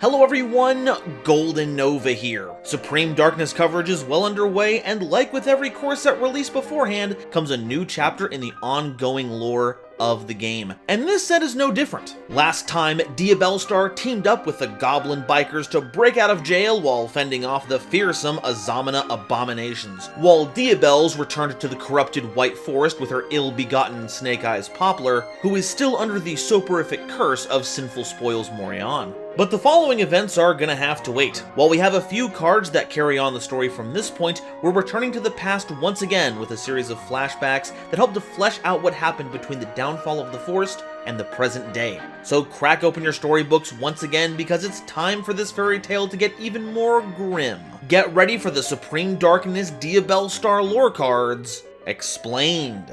Hello everyone, GoldenNova here. Supreme Darkness coverage is well underway, and like with every core set released beforehand, comes a new chapter in the ongoing lore of the game. And this set is no different. Last time, Diabellstar teamed up with the Goblin Bikers to break out of jail while fending off the fearsome Azamana abominations, while Diabells returned to the corrupted White Forest with her ill-begotten Snake Eyes Poplar, who is still under the soporific curse of Sinful Spoils Morion. But the following events are gonna have to wait. While we have a few cards that carry on the story from this point, we're returning to the past once again with a series of flashbacks that help to flesh out what happened between the downfall of the forest and the present day. So crack open your storybooks once again, because it's time for this fairy tale to get even more grim. Get ready for the Supreme Darkness Diabellstar Lore cards explained.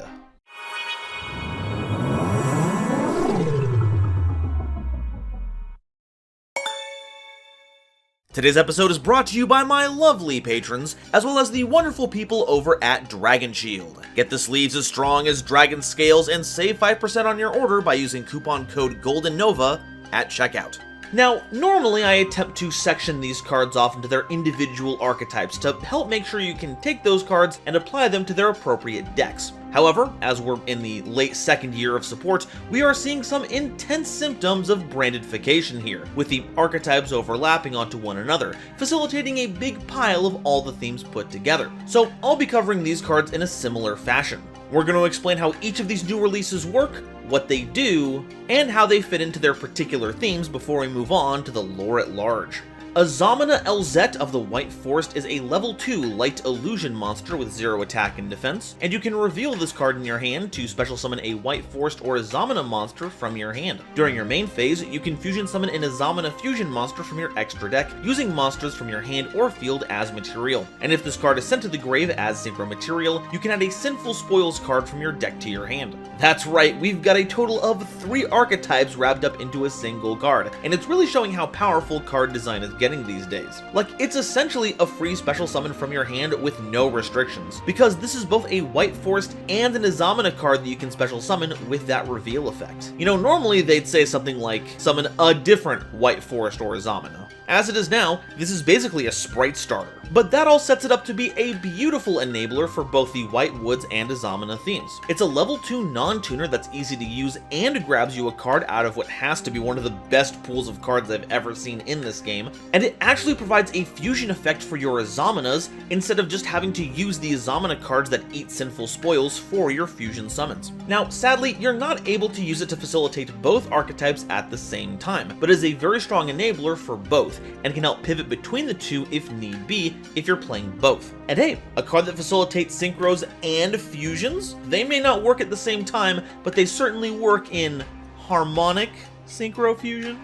Today's episode is brought to you by my lovely patrons, as well as the wonderful people over at Dragon Shield. Get the sleeves as strong as dragon scales and save 5% on your order by using coupon code GoldenNova at checkout. Now, normally I attempt to section these cards off into their individual archetypes to help make sure you can take those cards and apply them to their appropriate decks. However, as we're in the late second year of support, we are seeing some intense symptoms of brandification here, with the archetypes overlapping onto one another, facilitating a big pile of all the themes put together. So I'll be covering these cards in a similar fashion. We're going to explain how each of these new releases work, what they do, and how they fit into their particular themes before we move on to the lore at large. Azamana Elzet of the White Forest is a level 2 light illusion monster with 0 attack and defense, and you can reveal this card in your hand to special summon a White Forest or Azamana monster from your hand. During your main phase, you can fusion summon an Azamana fusion monster from your extra deck, using monsters from your hand or field as material. And if this card is sent to the grave as synchro material, you can add a Sinful Spoils card from your deck to your hand. That's right, we've got a total of 3 archetypes wrapped up into a single card, and it's really showing how powerful card design is getting these days. Like, it's essentially a free special summon from your hand with no restrictions, because this is both a White Forest and an Azamana card that you can special summon with that reveal effect. You know, normally they'd say something like, summon a different White Forest or Azamana. As it is now, this is basically a sprite starter. But that all sets it up to be a beautiful enabler for both the White Woods and Azamana themes. It's a level 2 non-tuner that's easy to use and grabs you a card out of what has to be one of the best pools of cards I've ever seen in this game, and it actually provides a fusion effect for your Azamanas instead of just having to use the Azamana cards that eat Sinful Spoils for your fusion summons. Now, sadly, you're not able to use it to facilitate both archetypes at the same time, but is a very strong enabler for both, and can help pivot between the two if need be, if you're playing both. And hey, a card that facilitates synchros and fusions? They may not work at the same time, but they certainly work in harmonic synchro fusion.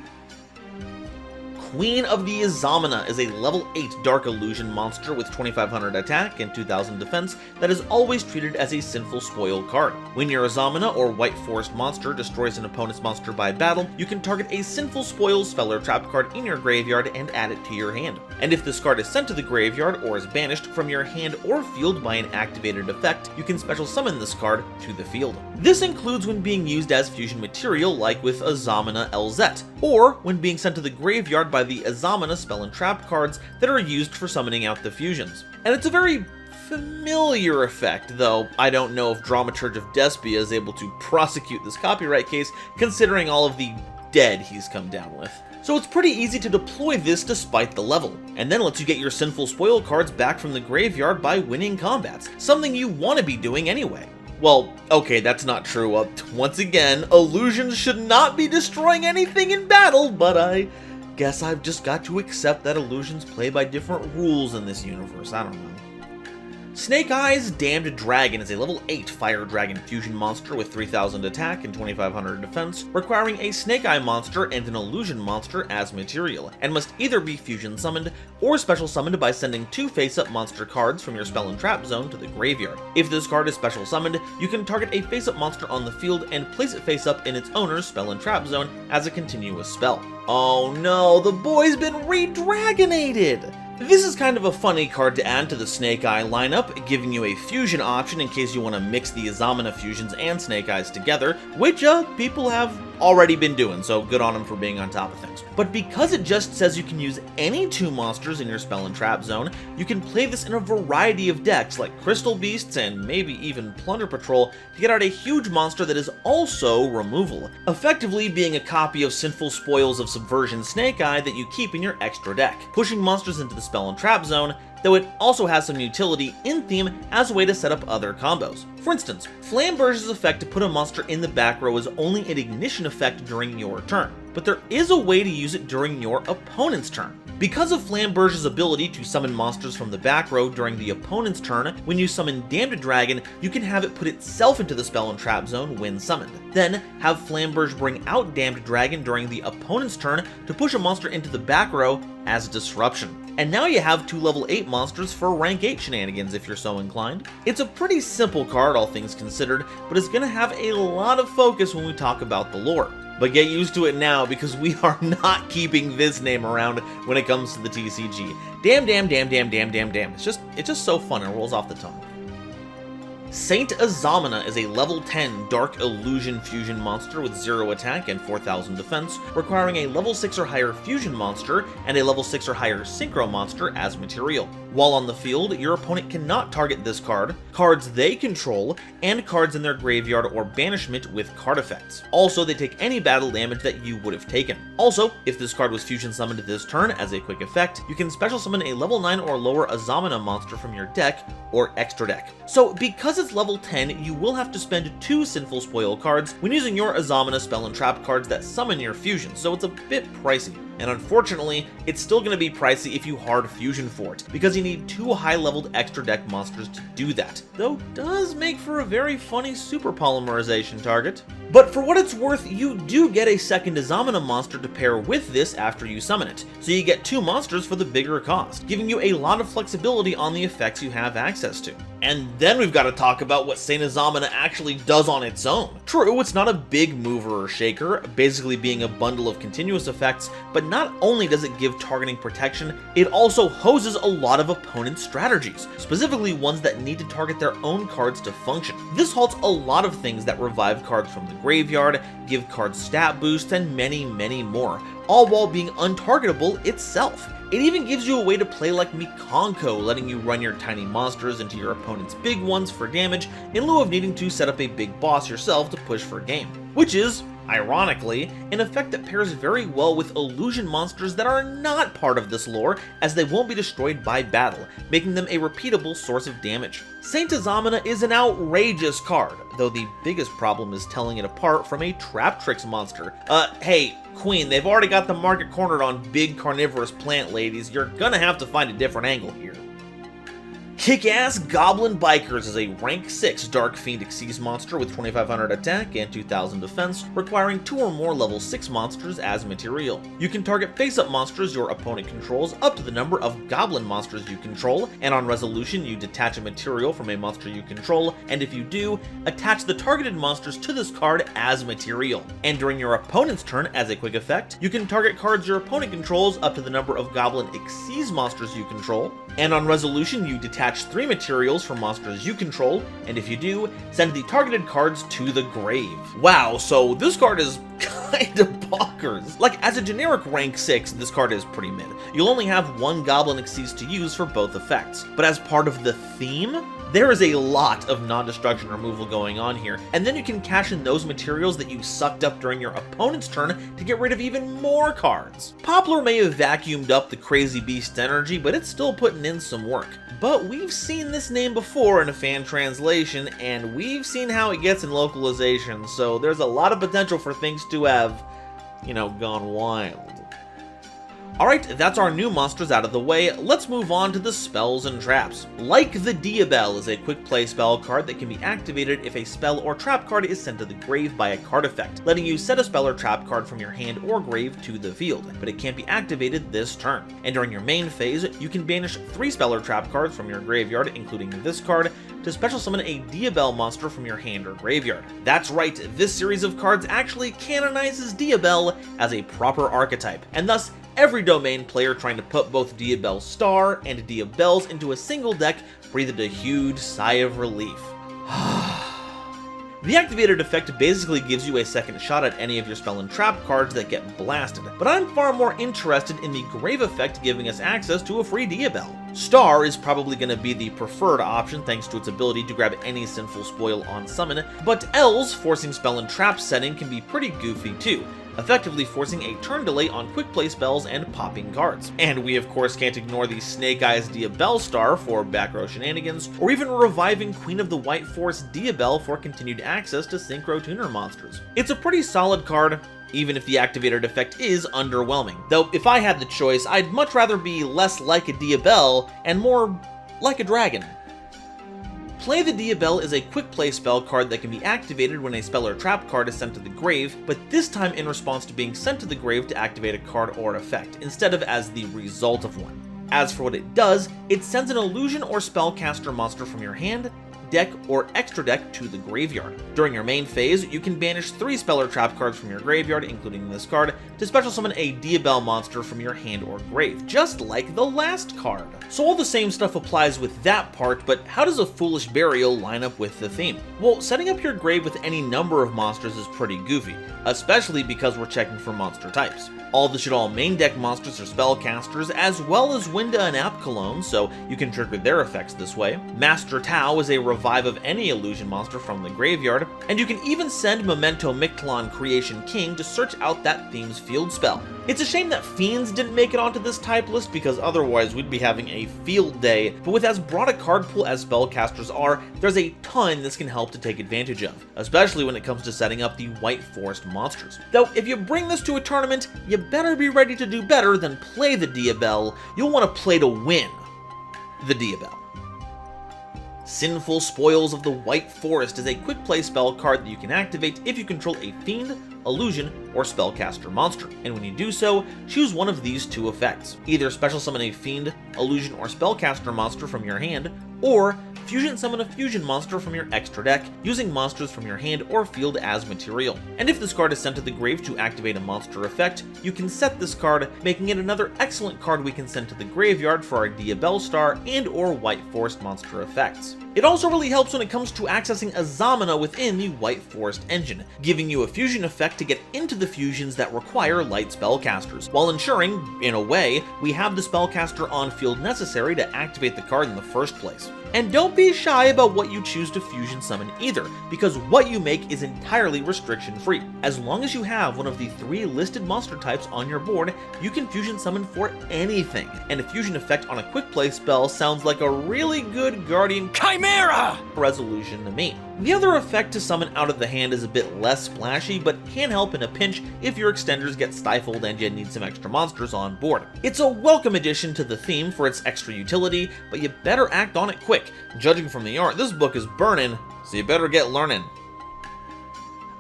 Queen of the Azamana is a level 8 Dark Illusion monster with 2500 attack and 2000 defense that is always treated as a Sinful Spoil card. When your Azamana or White Forest monster destroys an opponent's monster by battle, you can target a Sinful Spoil spell or trap card in your graveyard and add it to your hand. And if this card is sent to the graveyard or is banished from your hand or field by an activated effect, you can special summon this card to the field. This includes when being used as fusion material like with Azamana Elzet, or when being sent to the graveyard by the Azamana spell and trap cards that are used for summoning out the fusions. And it's a very familiar effect, though I don't know if Dramaturge of Despia is able to prosecute this copyright case considering all of the dead he's come down with. So it's pretty easy to deploy this despite the level, and then lets you get your Sinful Spoil cards back from the graveyard by winning combats, something you want to be doing anyway. Well, okay, that's not true. Once again, illusions should not be destroying anything in battle, but I guess I've just got to accept that illusions play by different rules in this universe. I don't know. Snake Eyes Damned Dragon is a level 8 Fire Dragon fusion monster with 3000 attack and 2500 defense, requiring a Snake Eye monster and an illusion monster as material, and must either be fusion summoned or special summoned by sending 2 face-up monster cards from your spell and trap zone to the graveyard. If this card is special summoned, you can target a face-up monster on the field and place it face-up in its owner's spell and trap zone as a continuous spell. Oh no, the boy's been re-dragonated! This is kind of a funny card to add to the Snake Eye lineup, giving you a fusion option in case you want to mix the Azamana fusions and Snake Eyes together, which people have already been doing, so good on him for being on top of things. But because it just says you can use any 2 monsters in your spell and trap zone, you can play this in a variety of decks like Crystal Beasts and maybe even Plunder Patrol to get out a huge monster that is also removal, effectively being a copy of Sinful Spoils of Subversion Snake Eye that you keep in your extra deck, pushing monsters into the spell and trap zone, though it also has some utility in theme as a way to set up other combos. For instance, Flamberge's effect to put a monster in the back row is only an ignition effect during your turn, but there is a way to use it during your opponent's turn. Because of Flamberge's ability to summon monsters from the back row during the opponent's turn, when you summon Damned Dragon, you can have it put itself into the spell and trap zone when summoned. Then, have Flamberge bring out Damned Dragon during the opponent's turn to push a monster into the back row as disruption. And now you have 2 level 8 monsters for rank 8 shenanigans if you're so inclined. It's a pretty simple card all things considered, but it's gonna have a lot of focus when we talk about the lore. But get used to it now, because we are not keeping this name around when it comes to the TCG. Damn. It's just so fun, it rolls off the tongue. Saint Azamana is a level 10 Dark Illusion fusion monster with 0 attack and 4000 defense, requiring a level 6 or higher fusion monster and a level 6 or higher synchro monster as material. While on the field, your opponent cannot target this card, cards they control, and cards in their graveyard or banishment with card effects. Also, they take any battle damage that you would have taken. Also, if this card was fusion summoned this turn as a quick effect, you can special summon a level 9 or lower Azamana monster from your deck or extra deck. So because it's level 10, you will have to spend 2 Sinful Spoil cards when using your Azamana spell and trap cards that summon your fusion, so it's a bit pricey. And unfortunately, it's still going to be pricey if you hard fusion for it, because you need 2 high-leveled extra deck monsters to do that, though does make for a very funny super polymerization target. But for what it's worth, you do get a second Azamana monster to pair with this after you summon it, so you get 2 monsters for the bigger cost, giving you a lot of flexibility on the effects you have access to. And then we've got to talk about what Saint Azamana actually does on its own. True, it's not a big mover or shaker, basically being a bundle of continuous effects, but not only does it give targeting protection, it also hoses a lot of opponent strategies, specifically ones that need to target their own cards to function. This halts a lot of things that revive cards from the graveyard, give cards stat boosts, and many more, all while being untargetable itself. It even gives you a way to play like Mikonko, letting you run your tiny monsters into your opponent's big ones for damage in lieu of needing to set up a big boss yourself to push for game, which is, ironically, an effect that pairs very well with illusion monsters that are not part of this lore, as they won't be destroyed by battle, making them a repeatable source of damage. Saint Azamana is an outrageous card, though the biggest problem is telling it apart from a Traptrix monster. Hey, Queen, they've already got the market cornered on big carnivorous plant ladies, you're gonna have to find a different angle here. Kick-Ass Goblin Bikers is a rank 6 Dark Fiend Xyz monster with 2500 attack and 2000 defense, requiring 2 or more level 6 monsters as material. You can target face-up monsters your opponent controls up to the number of goblin monsters you control, and on resolution you detach a material from a monster you control, and if you do, attach the targeted monsters to this card as material. And during your opponent's turn, as a quick effect, you can target cards your opponent controls up to the number of goblin Xyz monsters you control, and on resolution you detach 3 materials from monsters you control, and if you do, send the targeted cards to the grave. Wow, so this card is kinda bonkers. Like, as a generic rank 6, this card is pretty mid. You'll only have 1 Goblin Xyz to use for both effects, but as part of the theme, there is a lot of non-destruction removal going on here, and then you can cash in those materials that you sucked up during your opponent's turn to get rid of even more cards. Poplar may have vacuumed up the Crazy Beast energy, but it's still putting in some work. But we've seen this name before in a fan translation, and we've seen how it gets in localization, so there's a lot of potential for things to have, you know, gone wild. Alright, that's our new monsters out of the way, let's move on to the spells and traps. Like the Diabell is a quick play spell card that can be activated if a spell or trap card is sent to the grave by a card effect, letting you set a spell or trap card from your hand or grave to the field, but it can't be activated this turn. And during your main phase, you can banish 3 spell or trap cards from your graveyard, including this card, to special summon a Diabell monster from your hand or graveyard. That's right, this series of cards actually canonizes Diabell as a proper archetype, and thus every domain player trying to put both Diabellstar and Diabells into a single deck breathed a huge sigh of relief. The activated effect basically gives you a second shot at any of your spell and trap cards that get blasted, but I'm far more interested in the Grave effect giving us access to a free Diabell. Star is probably going to be the preferred option thanks to its ability to grab any sinful spoil on summon, but L's forcing spell and trap setting can be pretty goofy too, effectively forcing a turn delay on quick play spells and popping cards. And we of course can't ignore the Snake Eyes Diabellstar for back row shenanigans, or even reviving Queen of the White Forest Diabell for continued access to Synchro Tuner monsters. It's a pretty solid card, even if the activated effect is underwhelming. Though if I had the choice, I'd much rather be less like a Diabell and more like a dragon. Play the Diabell is a quick play spell card that can be activated when a spell or trap card is sent to the grave, but this time in response to being sent to the grave to activate a card or effect, instead of as the result of one. As for what it does, it sends an illusion or spellcaster monster from your hand, deck, or extra deck to the graveyard. During your main phase, you can banish 3 spell or trap cards from your graveyard, including this card, to special summon a Diabell monster from your hand or grave, just like the last card. So all the same stuff applies with that part, but how does a Foolish Burial line up with the theme? Well, setting up your grave with any number of monsters is pretty goofy, especially because we're checking for monster types. All the shit all main deck monsters are spellcasters, as well as Winda and Apkallone, so you can trigger their effects this way. Master Tau is a revive of any illusion monster from the graveyard, and you can even send Memento Mictlan Creation King to search out that theme's field spell. It's a shame that Fiends didn't make it onto this type list, because otherwise we'd be having a field day, but with as broad a card pool as spellcasters are, there's a ton this can help to take advantage of, especially when it comes to setting up the White Forest monsters. Though if you bring this to a tournament, you better be ready to do better than play the Diabell. You'll want to play to win the Diabell. Sinful Spoils of the White Forest is a quick play spell card that you can activate if you control a fiend, illusion, or spellcaster monster, and when you do so, choose one of these 2 effects. Either special summon a fiend, illusion, or spellcaster monster from your hand, or fusion summon a fusion monster from your extra deck, using monsters from your hand or field as material. And if this card is sent to the grave to activate a monster effect, you can set this card, making it another excellent card we can send to the graveyard for our Diabellstar and or White Forest monster effects. It also really helps when it comes to accessing Azamina within the White Forest engine, giving you a fusion effect to get into the fusions that require light spellcasters, while ensuring, in a way, we have the spellcaster on field necessary to activate the card in the first place. And don't be shy about what you choose to fusion summon either, because what you make is entirely restriction free. As long as you have one of the 3 listed monster types on your board, you can fusion summon for anything, and a fusion effect on a quick play spell sounds like a really good Guardian Chimera resolution to me. The other effect to summon out of the hand is a bit less splashy, but can help in a pinch if your extenders get stifled and you need some extra monsters on board. It's a welcome addition to the theme for its extra utility, but you better act on it quick. Judging from the art, this book is burning, so you better get learning.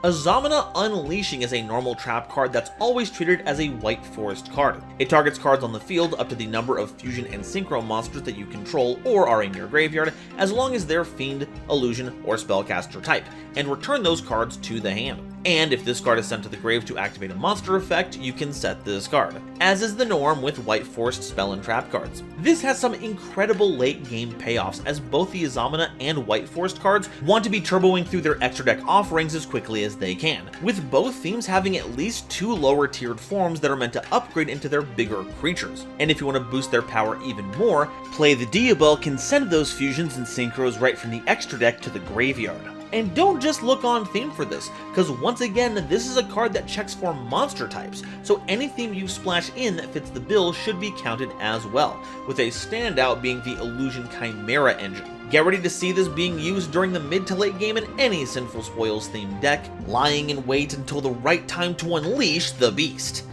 Azamina Unleashing is a normal trap card that's always treated as a White Forest card. It targets cards on the field up to the number of fusion and synchro monsters that you control or are in your graveyard, as long as they're fiend, illusion, or spellcaster type, and return those cards to the hand. And if this card is sent to the grave to activate a monster effect, you can set this card, as is the norm with White Forest spell and trap cards. This has some incredible late game payoffs, as both the Azamina and White Forest cards want to be turboing through their extra deck offerings as quickly as they can, with both themes having at least 2 lower tiered forms that are meant to upgrade into their bigger creatures. And if you want to boost their power even more, Play the Diabell can send those fusions and synchros right from the extra deck to the graveyard. And don't just look on theme for this, because once again, this is a card that checks for monster types, so any theme you splash in that fits the bill should be counted as well, with a standout being the Illusion Chimera engine. Get ready to see this being used during the mid to late game in any Sinful Spoils themed deck, lying in wait until the right time to unleash the beast,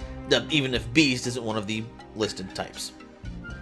even if beast isn't one of the listed types.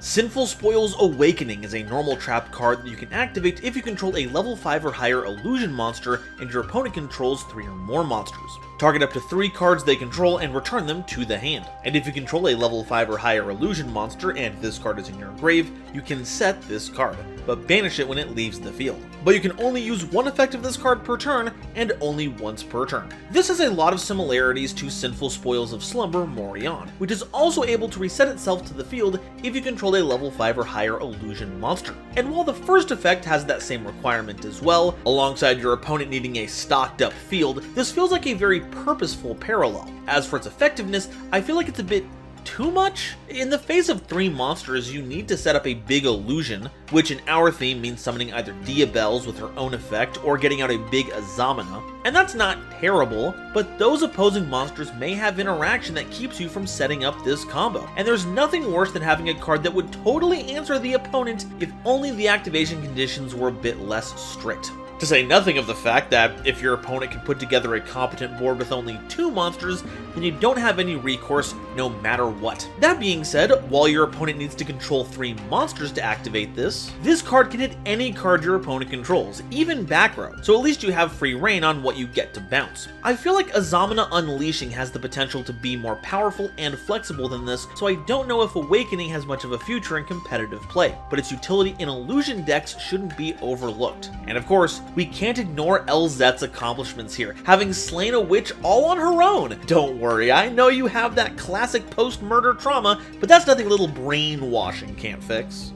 Sinful Spoils Awakening is a normal trap card that you can activate if you control a level 5 or higher illusion monster and your opponent controls 3 or more monsters. Target up to 3 cards they control and return them to the hand. And if you control a level 5 or higher illusion monster and this card is in your grave, you can set this card, but banish it when it leaves the field. But you can only use one effect of this card per turn, and only once per turn. This has a lot of similarities to Sinful Spoils of Slumber Morion, which is also able to reset itself to the field if you control a level 5 or higher illusion monster. And while the first effect has that same requirement as well, alongside your opponent needing a stocked up field, this feels like a very purposeful parallel. As for its effectiveness, I feel like it's a bit too much? In the face of 3 monsters, you need to set up a big illusion, which in our theme means summoning either Diabells with her own effect or getting out a big Azamina. And that's not terrible, but those opposing monsters may have interaction that keeps you from setting up this combo. And there's nothing worse than having a card that would totally answer the opponent if only the activation conditions were a bit less strict. To say nothing of the fact that if your opponent can put together a competent board with only 2 monsters, then you don't have any recourse no matter what. That being said, while your opponent needs to control 3 monsters to activate this card can hit any card your opponent controls, even back row, so at least you have free reign on what you get to bounce. I feel like Azamina Unleashing has the potential to be more powerful and flexible than this, so I don't know if Awakening has much of a future in competitive play, but its utility in illusion decks shouldn't be overlooked. And of course, we can't ignore LZ's accomplishments here, having slain a witch all on her own. Don't worry, I know you have that classic post-murder trauma, but that's nothing a little brainwashing can't fix.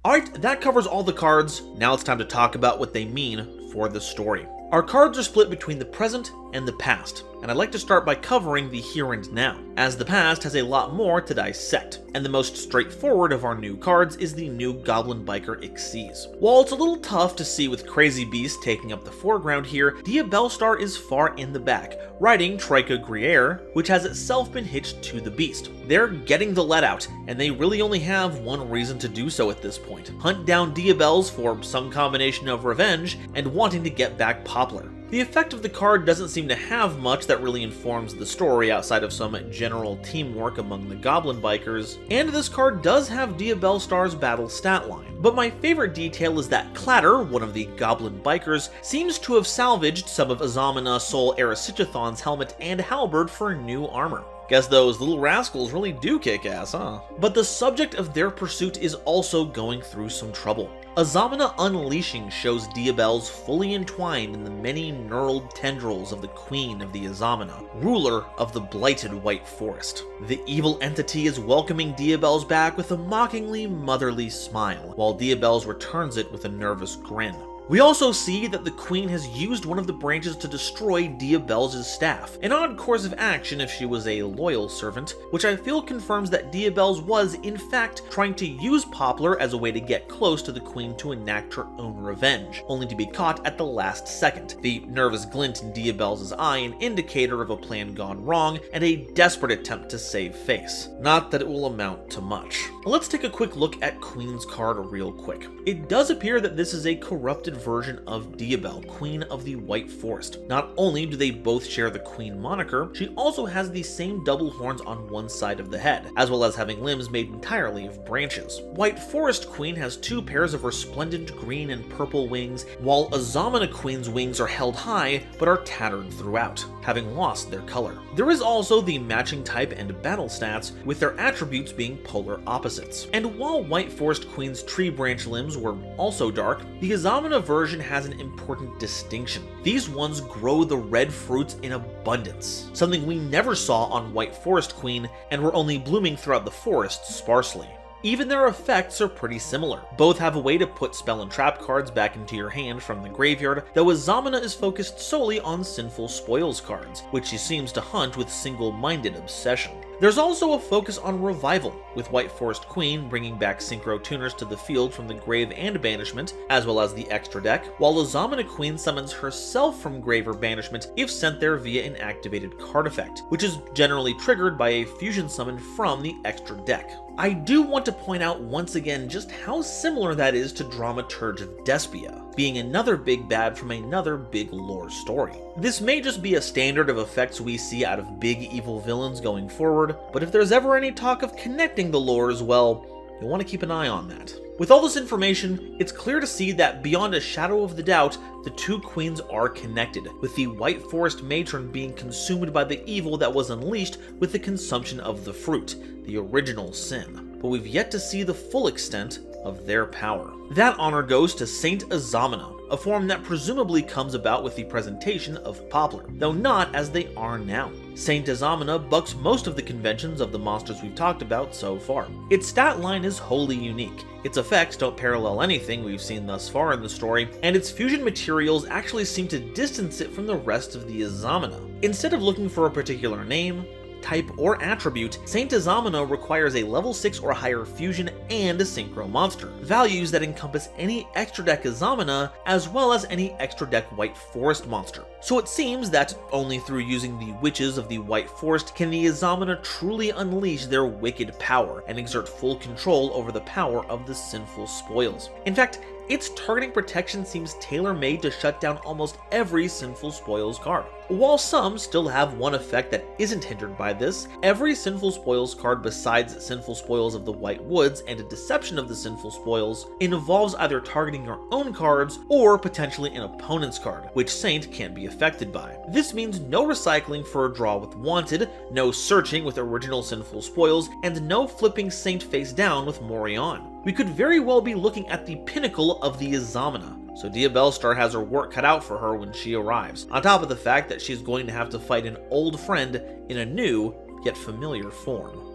Alright, that covers all the cards. Now it's time to talk about what they mean for the story. Our cards are split between the present and the past, and I'd like to start by covering the here and now, as the past has a lot more to dissect, and the most straightforward of our new cards is the new Goblin Biker Xyz. While it's a little tough to see with Crazy Beast taking up the foreground here, Diabellstar is far in the back, riding Trika Gruyere, which has itself been hitched to the beast. They're getting the let out, and they really only have one reason to do so at this point: hunt down Diabells for some combination of revenge and wanting to get back Poplar. The effect of the card doesn't seem to have much that really informs the story outside of some general teamwork among the Goblin Bikers, and this card does have Diabellstar's battle stat line. But my favorite detail is that Clatter, one of the Goblin Bikers, seems to have salvaged some of Azamina Sol Erisichathon's helmet and halberd for new armor. Guess those little rascals really do kick ass, huh? But the subject of their pursuit is also going through some trouble. Azamina Unleashing shows Diabells fully entwined in the many knurled tendrils of the Queen of the Azamina, ruler of the blighted White Forest. The evil entity is welcoming Diabells back with a mockingly motherly smile, while Diabells returns it with a nervous grin. We also see that the Queen has used one of the branches to destroy Diabells' staff, an odd course of action if she was a loyal servant, which I feel confirms that Diabells was, in fact, trying to use Poplar as a way to get close to the Queen to enact her own revenge, only to be caught at the last second, the nervous glint in Diabells' eye an indicator of a plan gone wrong and a desperate attempt to save face. Not that it will amount to much. Let's take a quick look at Queen's card real quick. It does appear that this is a corrupted version of Diabell, Queen of the White Forest. Not only do they both share the Queen moniker, she also has the same double horns on one side of the head, as well as having limbs made entirely of branches. White Forest Queen has 2 pairs of resplendent green and purple wings, while Azamina Queen's wings are held high but are tattered throughout, having lost their color. There is also the matching type and battle stats, with their attributes being polar opposites. And while White Forest Queen's tree branch limbs were also dark, the Azamina version has an important distinction. These ones grow the red fruits in abundance, something we never saw on White Forest Queen and were only blooming throughout the forest sparsely. Even their effects are pretty similar. Both have a way to put spell and trap cards back into your hand from the graveyard, though Azamina is focused solely on Sinful Spoils cards, which she seems to hunt with single-minded obsession. There's also a focus on revival, with White Forest Queen bringing back Synchro Tuners to the field from the grave and banishment, as well as the extra deck, while Azamina Queen summons herself from grave or banishment if sent there via an activated card effect, which is generally triggered by a fusion summon from the extra deck. I do want to point out once again just how similar that is to Dramaturge of Despia, being another big bad from another big lore story. This may just be a standard of effects we see out of big evil villains going forward, but if there's ever any talk of connecting the lores, well, you'll want to keep an eye on that. With all this information, it's clear to see that beyond a shadow of the doubt, the two queens are connected, with the White Forest matron being consumed by the evil that was unleashed with the consumption of the fruit, the original sin. But we've yet to see the full extent of their power. That honor goes to Saint Azamana, a form that presumably comes about with the presentation of Poplar, though not as they are now. Saint Azamana bucks most of the conventions of the monsters we've talked about so far. Its stat line is wholly unique, its effects don't parallel anything we've seen thus far in the story, and its fusion materials actually seem to distance it from the rest of the Azamana. Instead of looking for a particular name, type, or attribute, Saint Azamana requires a level 6 or higher fusion and a synchro monster, values that encompass any extra deck Azamana as well as any extra deck White Forest monster. So it seems that only through using the witches of the White Forest can the Azamana truly unleash their wicked power and exert full control over the power of the sinful spoils. In fact, its targeting protection seems tailor-made to shut down almost every Sinful Spoils card. While some still have one effect that isn't hindered by this, every Sinful Spoils card besides Sinful Spoils of the White Woods and a Deception of the Sinful Spoils involves either targeting your own cards or potentially an opponent's card, which Saint can't be affected by. This means no recycling for a draw with Wanted, no searching with original Sinful Spoils, and no flipping Saint face down with Morion. We could very well be looking at the pinnacle of the Azamana, so Diabellstar has her work cut out for her when she arrives, on top of the fact that she's going to have to fight an old friend in a new, yet familiar form.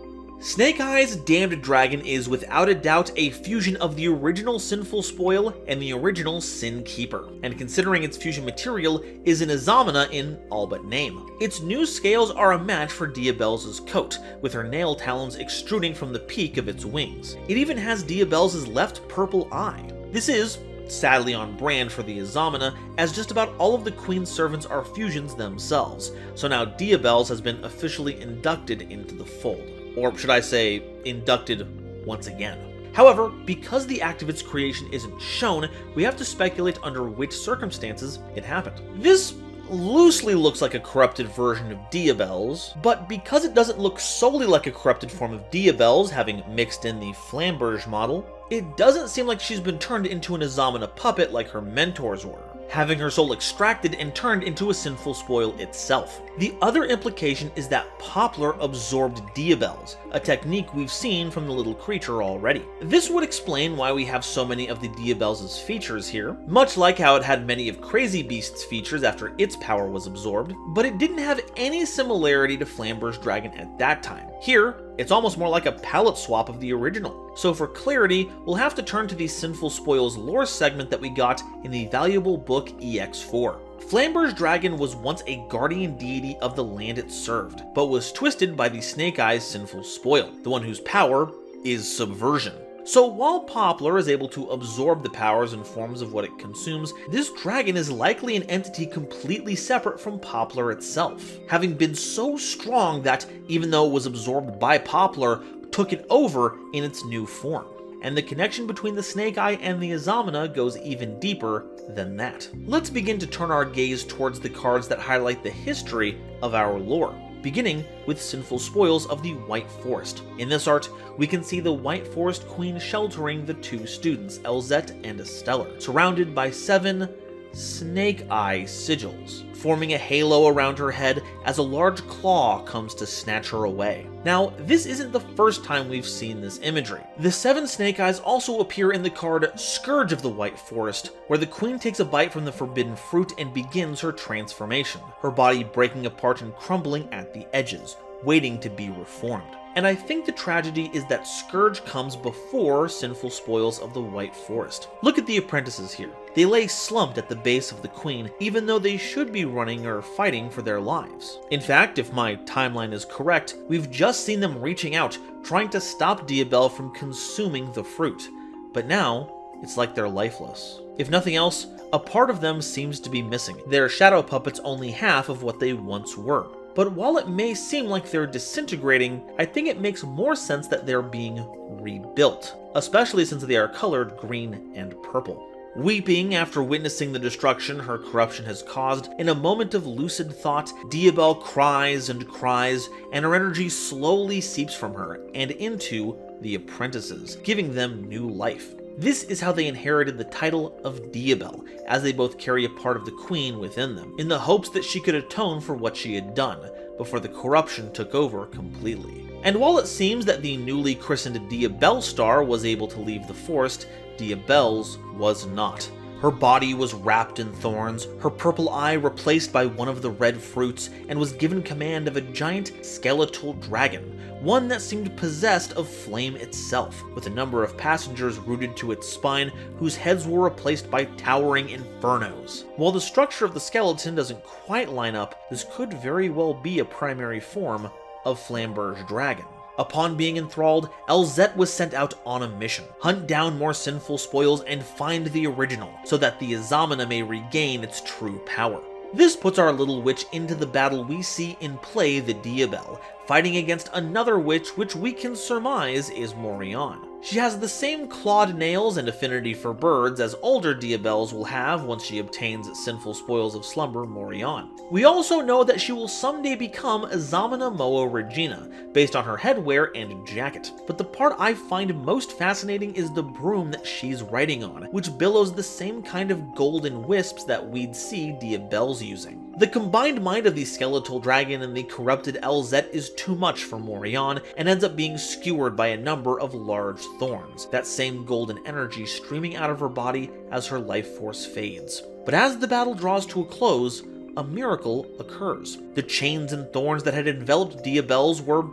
Snake Eyes Damned Dragon is without a doubt a fusion of the original Sinful Spoil and the original Sin Keeper, and considering its fusion material is an Azamana in all but name. Its new scales are a match for Diabell's coat, with her nail talons extruding from the peak of its wings. It even has Diabell's left purple eye. This is sadly on brand for the Azamana, as just about all of the Queen's servants are fusions themselves, so now Diabell's has been officially inducted into the fold. Or should I say, inducted once again. However, because the act of its creation isn't shown, we have to speculate under which circumstances it happened. This loosely looks like a corrupted version of Diabell's, but because it doesn't look solely like a corrupted form of Diabell's, having mixed in the Flamberge model, it doesn't seem like she's been turned into an Azamana puppet like her mentors were, having her soul extracted and turned into a Sinful Spoil itself. The other implication is that Poplar absorbed Diabell's, a technique we've seen from the little creature already. This would explain why we have so many of the Diabell's features here, much like how it had many of Crazy Beast's features after its power was absorbed, but it didn't have any similarity to Flamberge Dragon at that time. Here, it's almost more like a palette swap of the original. So for clarity, we'll have to turn to the Sinful Spoils lore segment that we got in the valuable book EX4. Flamberge Dragon was once a guardian deity of the land it served, but was twisted by the Snake Eyes Sinful Spoil, the one whose power is subversion. So while Poplar is able to absorb the powers and forms of what it consumes, this dragon is likely an entity completely separate from Poplar itself, having been so strong that, even though it was absorbed by Poplar, took it over in its new form. And the connection between the Snake Eye and the Azamana goes even deeper than that. Let's begin to turn our gaze towards the cards that highlight the history of our lore, beginning with Sinful Spoils of the White Forest. In this art, we can see the White Forest Queen sheltering the two students, Elzette and Esteller, surrounded by 7 snake eye sigils, forming a halo around her head as a large claw comes to snatch her away. Now, this isn't the first time we've seen this imagery. The 7 snake eyes also appear in the card Scourge of the White Forest, where the queen takes a bite from the forbidden fruit and begins her transformation, her body breaking apart and crumbling at the edges, waiting to be reformed. And I think the tragedy is that Scourge comes before Sinful Spoils of the White Forest. Look at the apprentices here. They lay slumped at the base of the queen, even though they should be running or fighting for their lives. In fact, if my timeline is correct, we've just seen them reaching out, trying to stop Diabell from consuming the fruit. But now, it's like they're lifeless. If nothing else, a part of them seems to be missing. Their shadow puppets only half of what they once were. But while it may seem like they're disintegrating, I think it makes more sense that they're being rebuilt, especially since they are colored green and purple. Weeping after witnessing the destruction her corruption has caused, in a moment of lucid thought, Diabell cries, and her energy slowly seeps from her and into the apprentices, giving them new life. This is how they inherited the title of Diabell, as they both carry a part of the queen within them, in the hopes that she could atone for what she had done, before the corruption took over completely. And while it seems that the newly christened Diabellstar was able to leave the forest, Diabell's was not. Her body was wrapped in thorns, her purple eye replaced by one of the red fruits, and was given command of a giant skeletal dragon, one that seemed possessed of flame itself, with a number of passengers rooted to its spine whose heads were replaced by towering infernos. While the structure of the skeleton doesn't quite line up, this could very well be a primary form of Flamberge dragon. Upon being enthralled, Elzette was sent out on a mission. Hunt down more sinful spoils and find the original, so that the Azamana may regain its true power. This puts our little witch into the battle we see in play the Diabell, fighting against another witch which we can surmise is Morion. She has the same clawed nails and affinity for birds as older Diabells will have once she obtains sinful spoils of slumber Morion. We also know that she will someday become Azamana Moa Regina, based on her headwear and jacket. But the part I find most fascinating is the broom that she's riding on, which billows the same kind of golden wisps that we'd see Diabells using. The combined might of the skeletal dragon and the corrupted Elzette is too much for Morion, and ends up being skewered by a number of large thorns, that same golden energy streaming out of her body as her life force fades. But as the battle draws to a close, a miracle occurs. The chains and thorns that had enveloped Diabell's were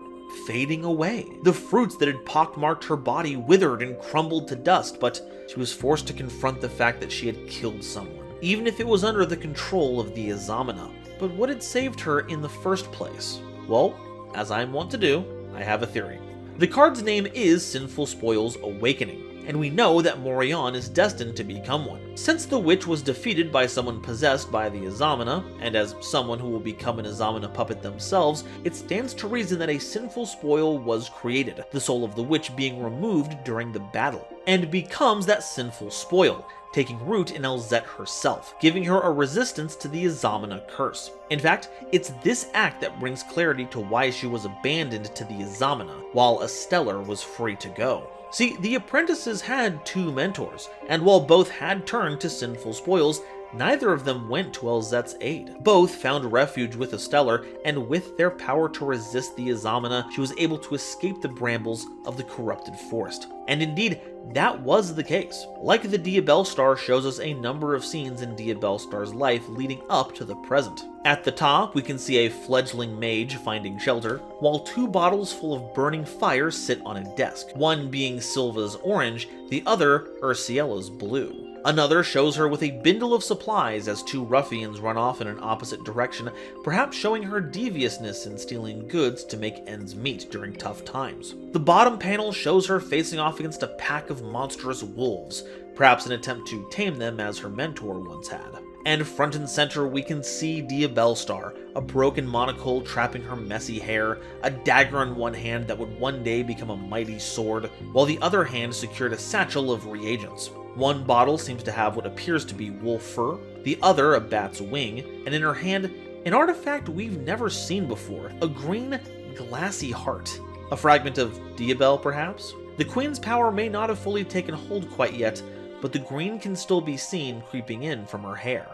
fading away. The fruits that had pockmarked her body withered and crumbled to dust, but she was forced to confront the fact that she had killed someone, even if it was under the control of the Azamana. But what had saved her in the first place? Well, as I'm wont to do, I have a theory. The card's name is Sinful Spoils Awakening, and we know that Morion is destined to become one. Since the witch was defeated by someone possessed by the Azamana, and as someone who will become an Azamana puppet themselves, it stands to reason that a sinful spoil was created, the soul of the witch being removed during the battle, and becomes that sinful spoil, taking root in Elzette herself, giving her a resistance to the Azamana curse. In fact, it's this act that brings clarity to why she was abandoned to the Azamana, while Esteller was free to go. See, the apprentices had two mentors, and while both had turned to sinful spoils, neither of them went to Elzette's aid. Both found refuge with Esteller, and with their power to resist the Azamana, she was able to escape the brambles of the corrupted forest. And indeed, that was the case. Like the Diabellstar shows us a number of scenes in Diabellstar's life leading up to the present. At the top, we can see a fledgling mage finding shelter, while two bottles full of burning fire sit on a desk, one being Silva's orange, the other Ursiella's blue. Another shows her with a bindle of supplies as two ruffians run off in an opposite direction, perhaps showing her deviousness in stealing goods to make ends meet during tough times. The bottom panel shows her facing off against a pack of monstrous wolves, perhaps an attempt to tame them as her mentor once had. And front and center we can see Diabellstar, a broken monocle trapping her messy hair, a dagger in one hand that would one day become a mighty sword, while the other hand secured a satchel of reagents. One bottle seems to have what appears to be wolf fur, the other a bat's wing, and in her hand, an artifact we've never seen before, a green, glassy heart. A fragment of Diabell, perhaps? The Queen's power may not have fully taken hold quite yet, but the green can still be seen creeping in from her hair.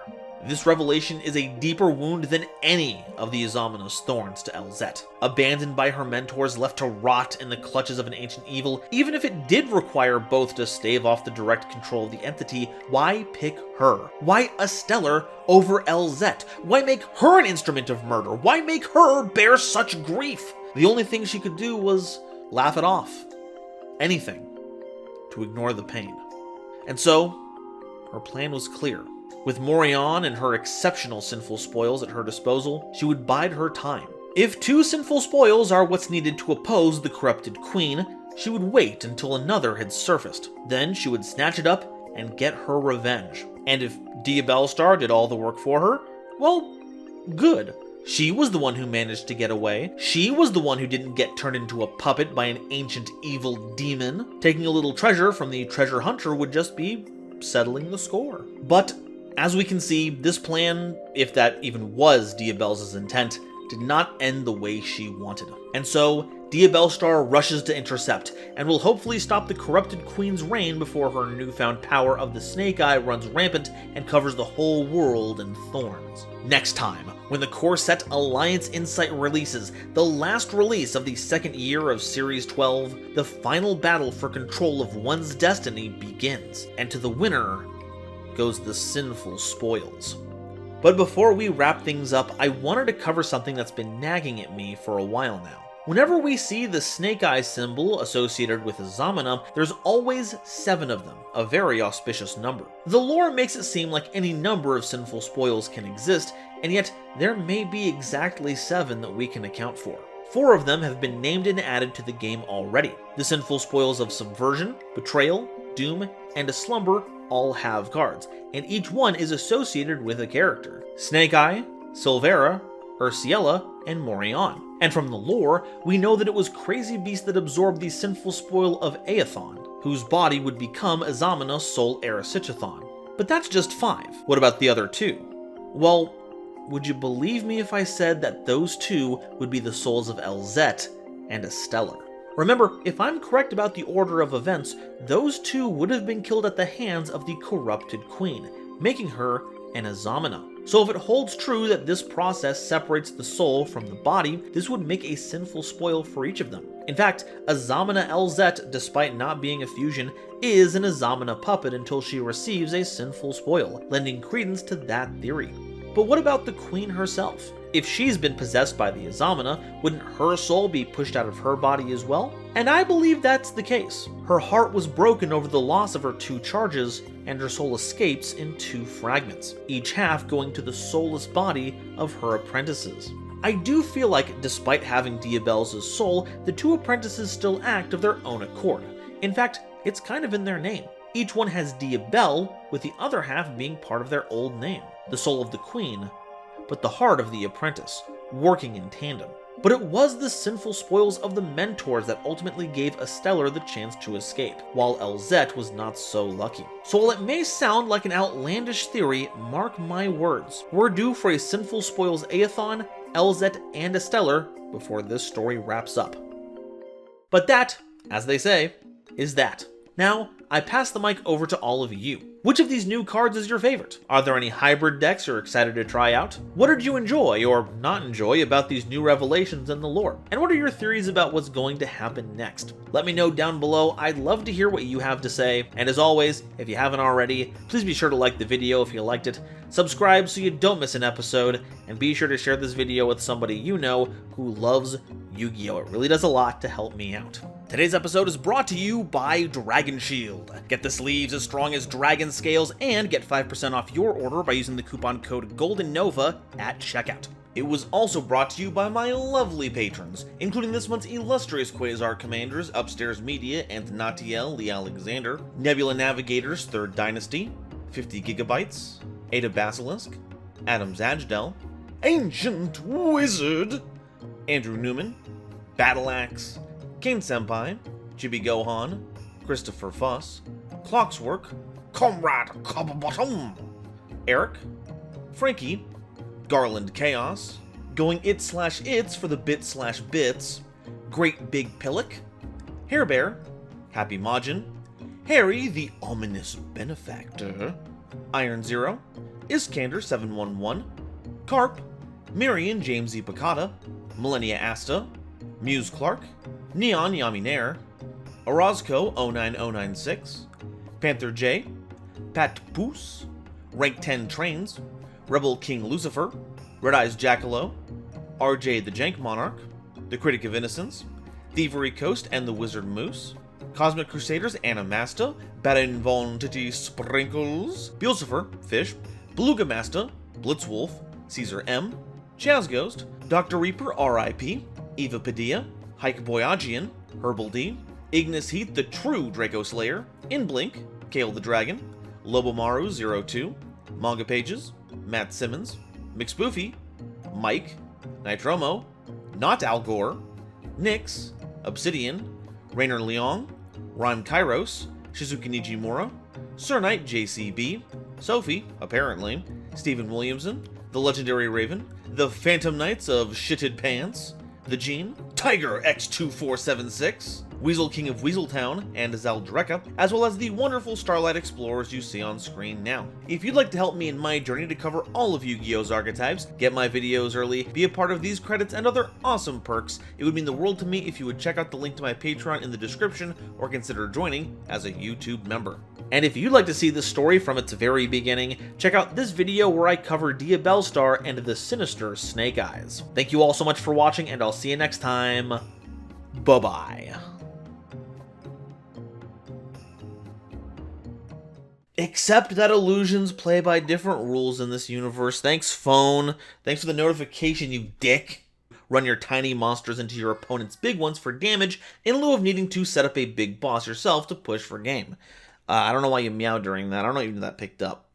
This revelation is a deeper wound than any of the Azamana's thorns to Elzette. Abandoned by her mentors, left to rot in the clutches of an ancient evil, even if it did require both to stave off the direct control of the entity, why pick her? Why Esteller over Elzette? Why make her an instrument of murder? Why make her bear such grief? The only thing she could do was laugh it off. Anything to ignore the pain. And so, her plan was clear. With Morion and her exceptional sinful spoils at her disposal, she would bide her time. If two sinful spoils are what's needed to oppose the corrupted queen, she would wait until another had surfaced. Then she would snatch it up and get her revenge. And if Diabellstar did all the work for her, well, good. She was the one who managed to get away. She was the one who didn't get turned into a puppet by an ancient evil demon. Taking a little treasure from the treasure hunter would just be settling the score. But as we can see, this plan, if that even was Diabell's intent, did not end the way she wanted. And so, Diabellstar rushes to intercept, and will hopefully stop the corrupted queen's reign before her newfound power of the Snake Eye runs rampant and covers the whole world in thorns. Next time, when the Core Set Alliance Insight releases, the last release of the second year of Series 12, the final battle for control of one's destiny begins, and to the winner goes the sinful spoils. But before we wrap things up, I wanted to cover something that's been nagging at me for a while now. Whenever we see the Snake Eye symbol associated with Azamana, there's always 7 of them, a very auspicious number. The lore makes it seem like any number of sinful spoils can exist, and yet there may be exactly 7 that we can account for. 4 of them have been named and added to the game already. The sinful spoils of Subversion, Betrayal, Doom, and a Slumber all have cards, and each one is associated with a character. Snake Eye, Silvera, Ursiella, and Morion. And from the lore, we know that it was Crazy Beast that absorbed the sinful spoil of Aethon, whose body would become Azamana's sole Erisichathon. But that's just 5. What about the other 2? Well, would you believe me if I said that those 2 would be the souls of Elzet and Esteller? Remember, if I'm correct about the order of events, those 2 would have been killed at the hands of the corrupted queen, making her an Azamana. So if it holds true that this process separates the soul from the body, this would make a sinful spoil for each of them. In fact, Azamana Elzet, despite not being a fusion, is an Azamana puppet until she receives a sinful spoil, lending credence to that theory. But what about the queen herself? If she's been possessed by the Azamana, wouldn't her soul be pushed out of her body as well? And I believe that's the case. Her heart was broken over the loss of her 2 charges, and her soul escapes in 2 fragments, each half going to the soulless body of her apprentices. I do feel like, despite having Diabell's soul, the 2 apprentices still act of their own accord. In fact, it's kind of in their name. Each one has Diabell, with the other half being part of their old name, the soul of the queen, but the heart of the apprentice, working in tandem. But it was the sinful spoils of the mentors that ultimately gave Esteller the chance to escape, while Elzet was not so lucky. So while it may sound like an outlandish theory, mark my words, we're due for a sinful spoils Aethon, Elzet, and Esteller before this story wraps up. But that, as they say, is that. Now, I pass the mic over to all of you. Which of these new cards is your favorite? Are there any hybrid decks you're excited to try out? What did you enjoy or not enjoy about these new revelations in the lore? And what are your theories about what's going to happen next? Let me know down below. I'd love to hear what you have to say. And as always, if you haven't already, please be sure to like the video if you liked it, subscribe so you don't miss an episode, and be sure to share this video with somebody you know who loves Yu-Gi-Oh! It really does a lot to help me out. Today's episode is brought to you by Dragon Shield. Get the sleeves as strong as dragon scales and get 5% off your order by using the coupon code GoldenNova at checkout. It was also brought to you by my lovely patrons, including this month's illustrious Quasar Commanders, Upstairs Media, and Natiel Lee Alexander, Nebula Navigators 3rd Dynasty, 50 Gigabytes, Ada Basilisk, Adam Zajdel, Ancient Wizard, Andrew Newman, Battle Axe, Kane Senpai, Chibi Gohan, Christopher Fuss, Clockswork, Comrade Copperbottom, Eric, Frankie, Garland Chaos, Going It/Its for the Bit/Bits, Great Big Pillock, Hair Bear, Happy Majin, Harry the Ominous Benefactor, Iron Zero, Iskander 711, Carp, Miriam James E. Picata, Millennia Asta, Muse Clark, Neon Yaminair, Orozco 09096, Panther J, Pat Poos, Rank 10 Trains, Rebel King Lucifer, Red Eyes Jackalow, RJ the Jank Monarch, The Critic of Innocence, Thievery Coast and the Wizard Moose, Cosmic Crusaders Animasta, Baron Von Titty Sprinkles, Beelzephyr, Fish, Beluga Master, Blitzwolf, Caesar M, Chaz Ghost, Dr. Reaper RIP, Eva Padilla, Hike Boyagian, Herbal D, Ignis Heath the True Draco Slayer, Inblink, Kale the Dragon, Lobomaru 02, Manga Pages, Matt Simmons, McSpoofy, Mike, Nitromo, Not Al Gore, Nyx, Obsidian, Rainer Leong, Rhyme Kairos, Shizuki Nijimura, Sir Knight JCB, Sophie, apparently, Stephen Williamson, the Legendary Raven, the Phantom Knights of Shitted Pants, the Gene, Tiger X2476, Weasel King of Weaseltown, and Zaldreka, as well as the wonderful Starlight Explorers you see on screen now. If you'd like to help me in my journey to cover all of Yu-Gi-Oh's archetypes, get my videos early, be a part of these credits and other awesome perks, it would mean the world to me if you would check out the link to my Patreon in the description or consider joining as a YouTube member. And if you'd like to see this story from its very beginning, check out this video where I cover Diabellstar and the sinister Snake Eyes. Thank you all so much for watching, and I'll see you next time. Bye-bye. Except that illusions play by different rules in this universe. Thanks, phone. Thanks for the notification, you dick. Run your tiny monsters into your opponent's big ones for damage in lieu of needing to set up a big boss yourself to push for game. I don't know why you meowed during that. I don't know even if that picked up.